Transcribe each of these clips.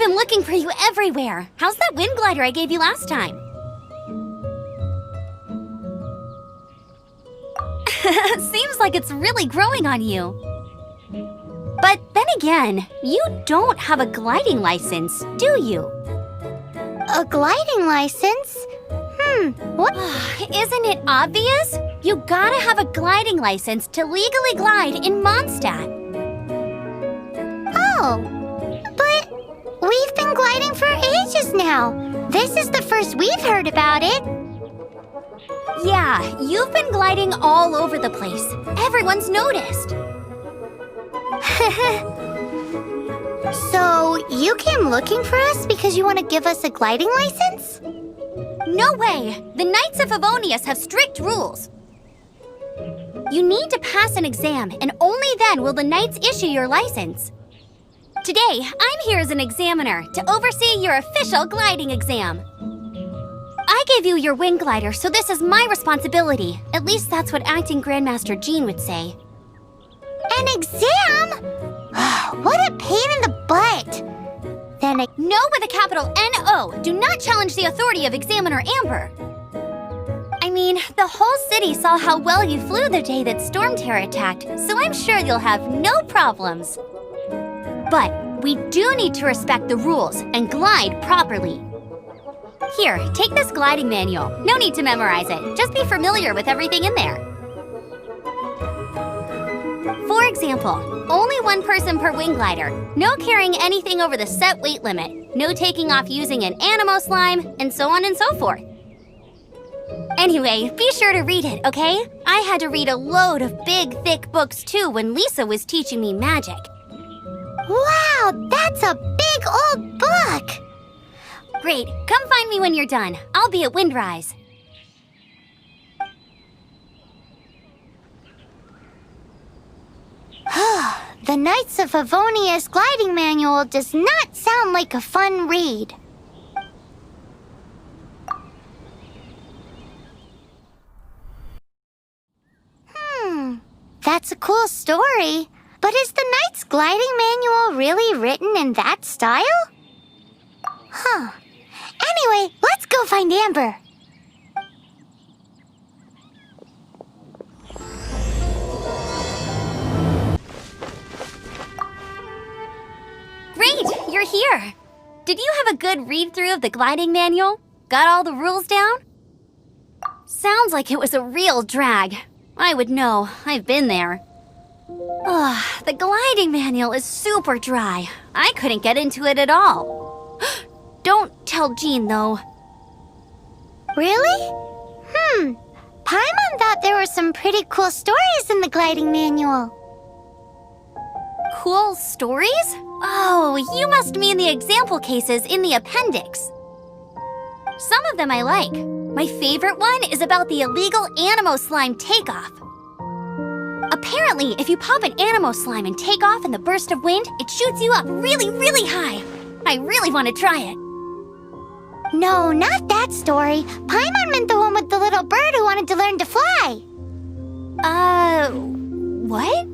been looking for you everywhere. How's that wind glider I gave you last time? Seems like it's really growing on you. But then again, you don't have a gliding license, do you? A gliding license? What? Isn't it obvious? You gotta have a gliding license to legally glide in Mondstadt. Oh, but we've been gliding for ages now. This is the first we've heard about it. Yeah, you've been gliding all over the place. Everyone's noticed. So, you came looking for us because you want to give us a gliding license? No way! The Knights of Favonius have strict rules. You need to pass an exam, and only then will the Knights issue your license. Today, I'm here as an examiner to oversee your official gliding exam. I gave you your wind glider, so this is my responsibility. At least that's what Acting Grandmaster Jean would say. An exam? What a pain in the butt! Then I... No with a capital N-O. Do not challenge the authority of Examiner Amber. I mean, the whole city saw how well you flew the day that Storm Terror attacked, so I'm sure you'll have no problems. But we do need to respect the rules and glide properly. Here, take this gliding manual. No need to memorize it. Just be familiar with everything in there. For example, only one person per wing glider, no carrying anything over the set weight limit, no taking off using an animo slime, and so on and so forth. Anyway, be sure to read it, okay? I had to read a load of big, thick books too when Lisa was teaching me magic. Wow, that's a big old book! Great, come find me when you're done. I'll be at Windrise. The Knights of Favonius gliding manual does not sound like a fun read. That's a cool story. But is the Knights gliding manual really written in that style? Anyway, let's go find Amber. Great, you're here. Did you have a good read-through of the gliding manual? Got all the rules down? Sounds like it was a real drag. I would know, I've been there. The gliding manual is super dry. I couldn't get into it at all. Don't tell Jean, though. Really? Paimon thought there were some pretty cool stories in the gliding manual. Cool stories? Oh, you must mean the example cases in the appendix. Some of them I like. My favorite one is about the illegal animo slime takeoff. Apparently, if you pop an animo slime and take off in the burst of wind, it shoots you up really, really high. I really want to try it. No, not that story. Paimon meant the one with the little bird who wanted to learn to fly. What?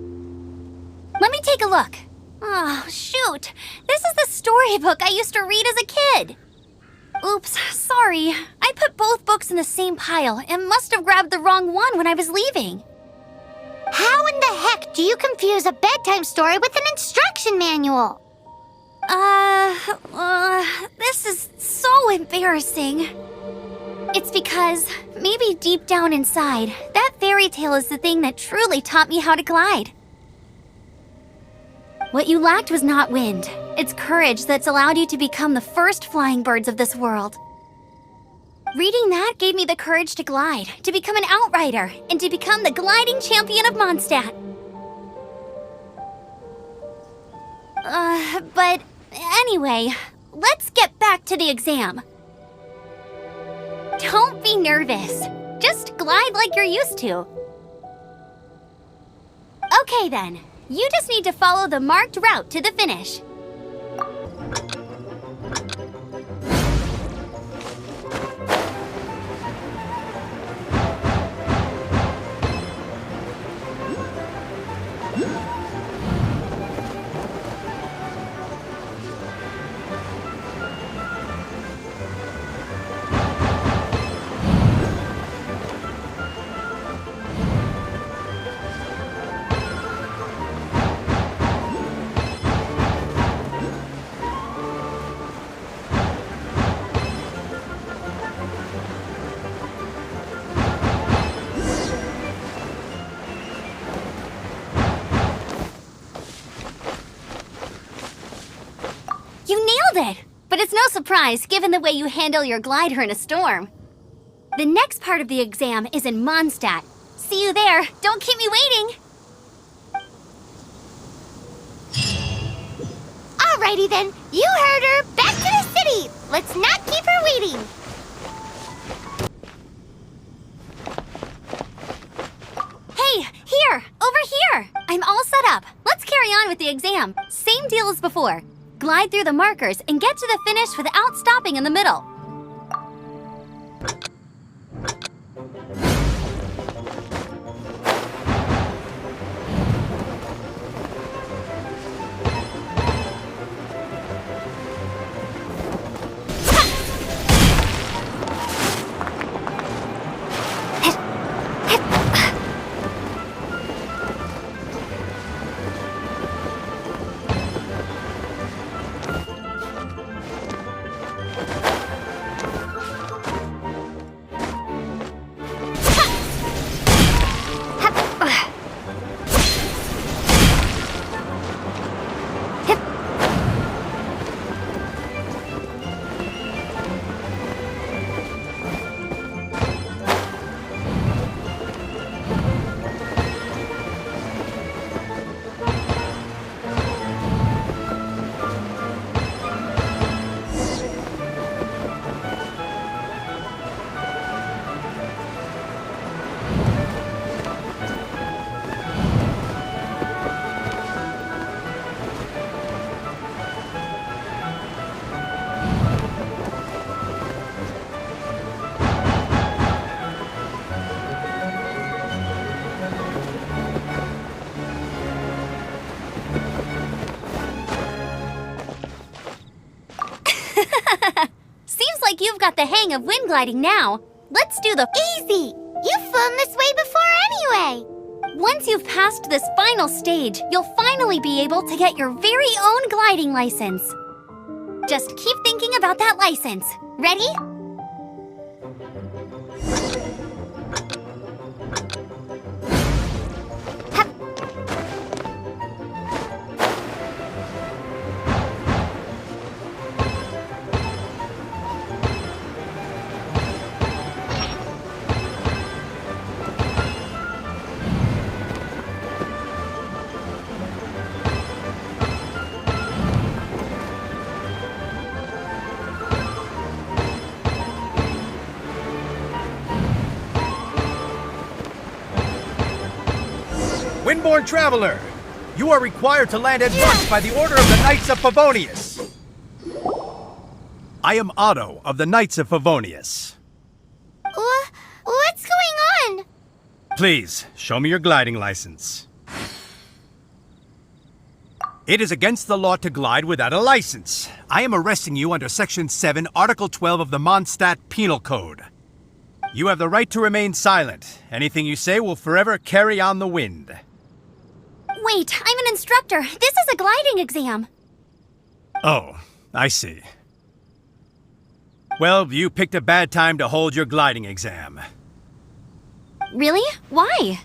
Let me take a look. Oh, shoot. This is the storybook I used to read as a kid. Oops, sorry. I put both books in the same pile and must have grabbed the wrong one when I was leaving. How in the heck do you confuse a bedtime story with an instruction manual? This is so embarrassing. It's because, maybe deep down inside, that fairy tale is the thing that truly taught me how to glide. What you lacked was not wind. It's courage that's allowed you to become the first flying birds of this world. Reading that gave me the courage to glide, to become an outrider, and to become the gliding champion of Mondstadt. But anyway, let's get back to the exam. Don't be nervous. Just glide like you're used to. Okay then. You just need to follow the marked route to the finish. it! But it's no surprise, given the way you handle your glider in a storm. The next part of the exam is in Mondstadt. See you there! Don't keep me waiting! Alrighty then, you heard her. Back to the city. Let's not keep her waiting. Hey, here! Over here! I'm all set up. Let's carry on with the exam. Same deal as before. Glide through the markers and get to the finish without stopping in the middle. Seems like you've got the hang of wind gliding now. Let's do the Easy. You've flown this way before anyway. Once you've passed this final stage, you'll finally be able to get your very own gliding license. Just keep thinking about that license. Ready? Windborne Traveler, you are required to land at once by the order of the Knights of Favonius. I am Otto of the Knights of Favonius. What's going on? Please, show me your gliding license. It is against the law to glide without a license. I am arresting you under Section 7, Article 12 of the Mondstadt Penal Code. You have the right to remain silent. Anything you say will forever carry on the wind. Wait, I'm an instructor. This is a gliding exam. Oh, I see. Well, you picked a bad time to hold your gliding exam. Really? Why?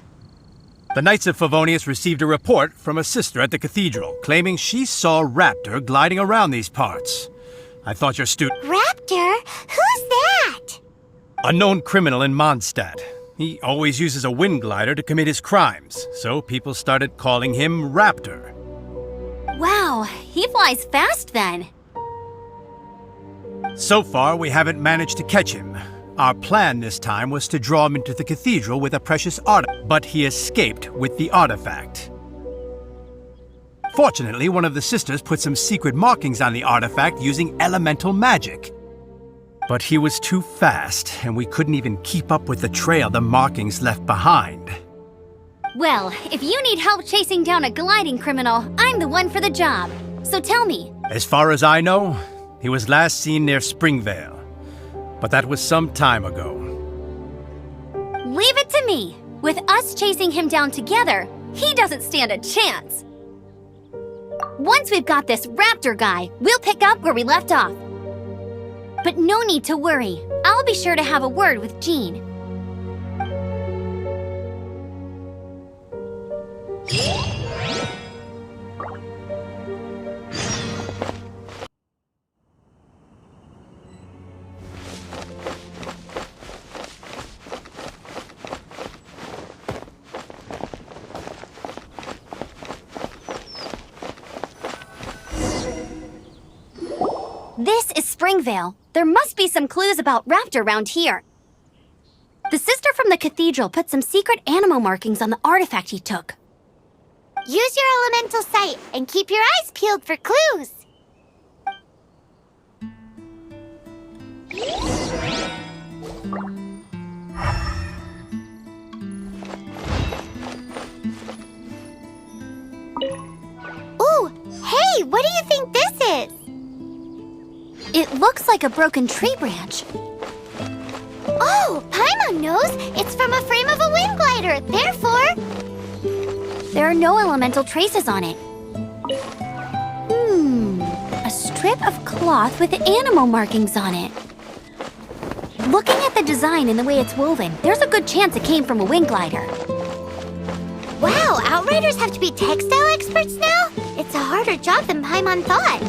The Knights of Favonius received a report from a sister at the cathedral claiming she saw Raptor gliding around these parts. I thought your student... Raptor? Who's that? A known criminal in Mondstadt. He always uses a wind glider to commit his crimes, so people started calling him Raptor. Wow, he flies fast then. So far, we haven't managed to catch him. Our plan this time was to draw him into the cathedral with a precious artifact, but he escaped with the artifact. Fortunately, one of the sisters put some secret markings on the artifact using elemental magic. But he was too fast, and we couldn't even keep up with the trail the markings left behind. Well, if you need help chasing down a gliding criminal, I'm the one for the job. So tell me. As far as I know, he was last seen near Springvale. But that was some time ago. Leave it to me. With us chasing him down together, he doesn't stand a chance. Once we've got this Raptor guy, we'll pick up where we left off. But no need to worry. I'll be sure to have a word with Jean. Springvale. There must be some clues about Raptor around here. The sister from the cathedral put some secret animal markings on the artifact he took. Use your elemental sight and keep your eyes peeled for clues. Ooh, hey, what do you think this is? It looks like a broken tree branch. Oh, Paimon knows. It's from a frame of a wind glider. Therefore, There are no elemental traces on it. A strip of cloth with animal markings on it. Looking at the design and the way it's woven, there's a good chance it came from a wind glider. wow, Outriders have to be textile experts now? It's a harder job than Paimon thought.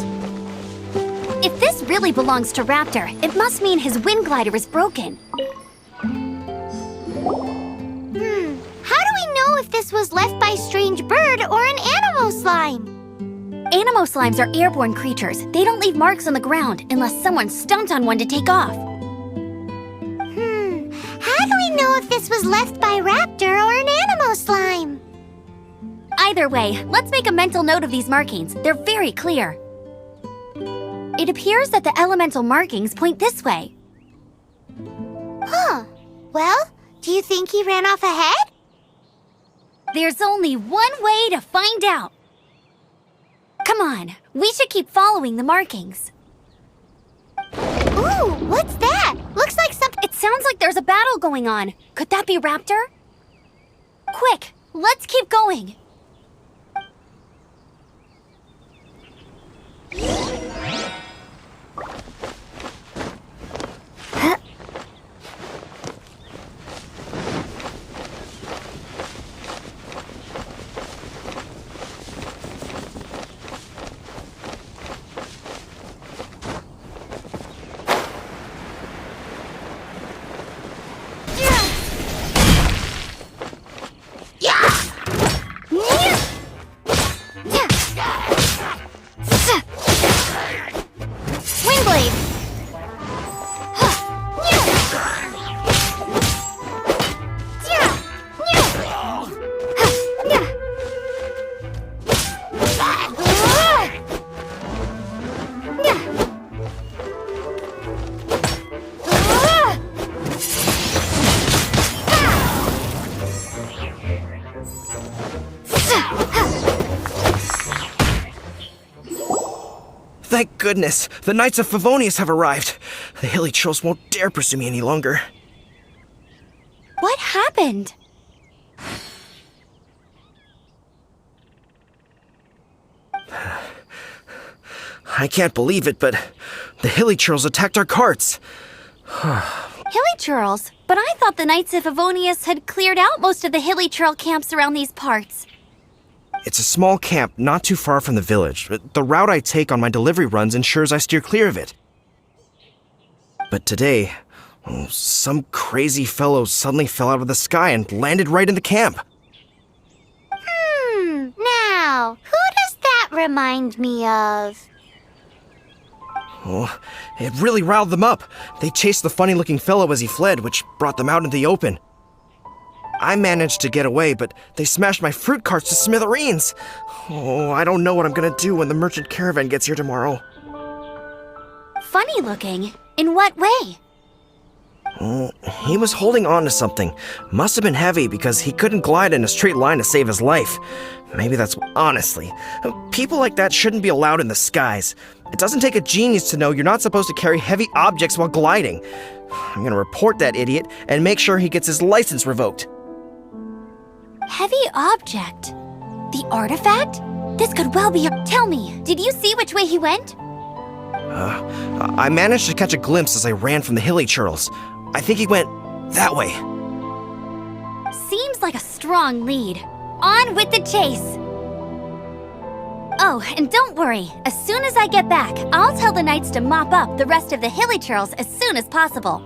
If this really belongs to Raptor, it must mean his wind glider is broken. How do we know if this was left by a strange bird or an animal slime? Animo slimes are airborne creatures. They don't leave marks on the ground unless someone stomped on one to take off. How do we know if this was left by Raptor or an animal slime? Either way, let's make a mental note of these markings. They're very clear. It appears that the elemental markings point this way. Huh. Well, do you think he ran off ahead? There's only one way to find out. Come on, we should keep following the markings. Ooh, what's that? Looks like something. It sounds like there's a battle going on. Could that be Raptor? Quick, let's keep going. Thank goodness, the Knights of Favonius have arrived. The hilly trolls won't dare pursue me any longer. What happened? I can't believe it, but the hilly trolls attacked our carts. Hilly churls? But I thought the Knights of Favonius had cleared out most of the hilly churl camps around these parts. It's a small camp not too far from the village. The route I take on my delivery runs ensures I steer clear of it. But today, some crazy fellow suddenly fell out of the sky and landed right in the camp. Now, who does that remind me of? Oh, it really riled them up. They chased the funny-looking fellow as he fled, which brought them out into the open. I managed to get away, but they smashed my fruit carts to smithereens. Oh, I don't know what I'm gonna do when the merchant caravan gets here tomorrow. Funny looking? In what way? He was holding on to something. Must have been heavy because he couldn't glide in a straight line to save his life. Maybe that's... Honestly, people like that shouldn't be allowed in the skies. It doesn't take a genius to know you're not supposed to carry heavy objects while gliding. I'm gonna report that idiot and make sure he gets his license revoked. Heavy object? The artifact? This could well be a... Tell me, did you see which way he went? I managed to catch a glimpse as I ran from the hilly churls. I think he went that way. Seems like a strong lead. On with the chase! Oh, and don't worry. As soon as I get back, I'll tell the knights to mop up the rest of the hilly churls as soon as possible.